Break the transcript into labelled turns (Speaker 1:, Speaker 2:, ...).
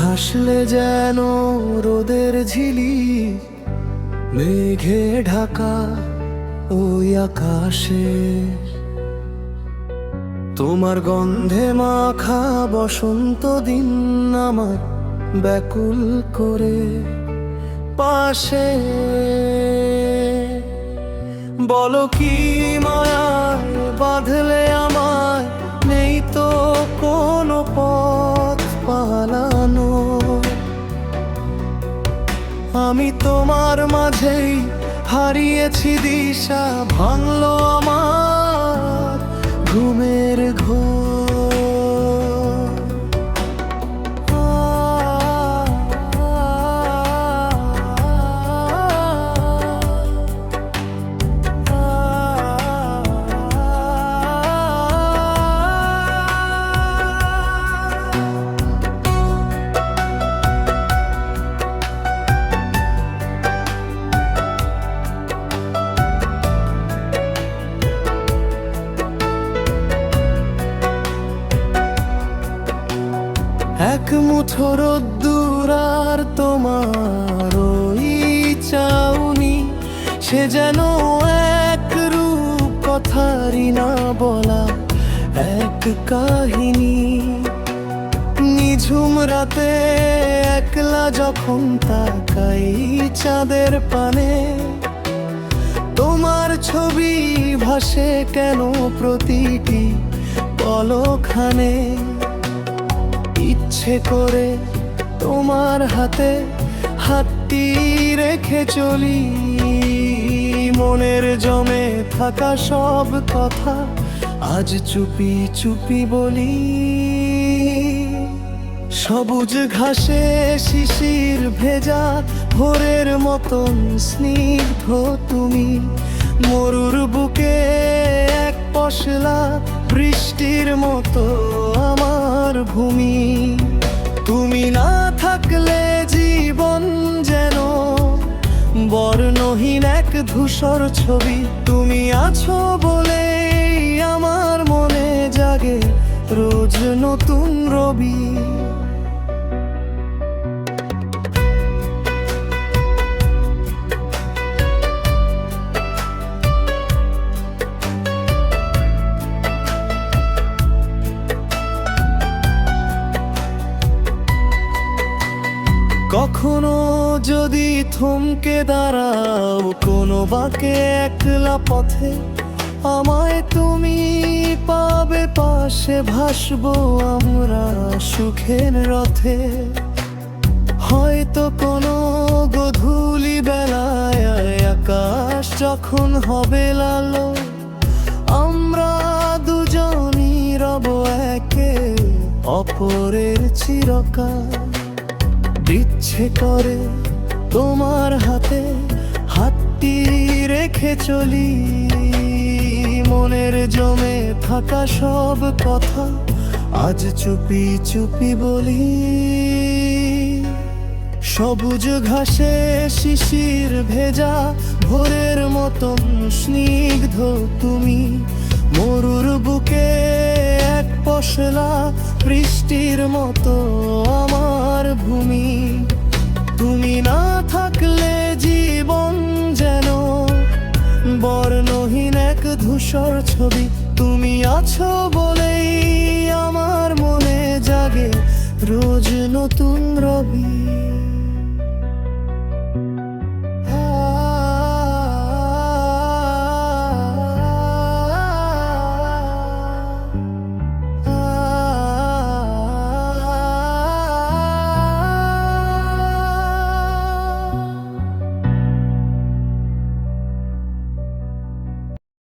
Speaker 1: হাসলে যেন রোদের ঝিলি, মেঘে ঢাকা ওই আকাশে। তোমার গন্ধে মাখা বসন্ত দিন আমার ব্যাকুল করে পাশে। বলো কি মায়ায় বাঁধলে আমায়, নেই তো কোনো পথ পালানো। আমি তোমার মাঝেই হারিয়েছি দিশা, ভাঙলো আমার ঘুমের ঘোর। এক মুঠো রোদ্দুর আর তোমার ওই চাউনি, সে যেন এক রূপ কথারই না বলা এক কাহিনী। নিঝুম রাতে একলা যখন তাকাই চাঁদের পানে, তোমার ছবি ভাসে কেন প্রতিটি পলকখানে। ইচ্ছে করে তোমার হাতে হাতটি রেখে চলি, মনের জমে থাকা সব কথা আজ চুপি চুপি বলি। সবুজ ঘাসে শিশির ভেজা ভোরের মতন স্নিগ্ধ তুমি, মরুর বুকে এক পশলা বৃষ্টির মতো আমার ভূমি। তুমি না থাকলে জীবন যেন বর্ণহীন এক ধূসর ছবি। তুমি আছো বলে আমার মনে জাগে রোজ নতুন রবি। কখনো যদি থমকে দাঁড়াও কোনো বাঁকে একলা পথে, আমায় তুমি পাবে পাশে, ভাসবো আমরা সুখের রথে। হয়তো কোনো গধূলি বেলায় আকাশ যখন হবে লালো, আমরা দুজনই রব একে অপরের চিরকাল। ইচ্ছে করে তোমার হাতে হাতটি রেখে চলি, মনের জমে থাকা সব কথা আজ চুপি চুপি বলি। সবুজ ঘাসে শিশির ভেজা ভোরের মতন স্নিগ্ধ তুমি, মরুর বুকে এক পশলা বৃষ্টির মতো আমার ভূমি। তুমি না থাকলে জীবন যেন বর্ণহীন এক ধূসর ছবি। তুমি আছো বলেই আমার মনে জাগে রোজ নতুন রবি।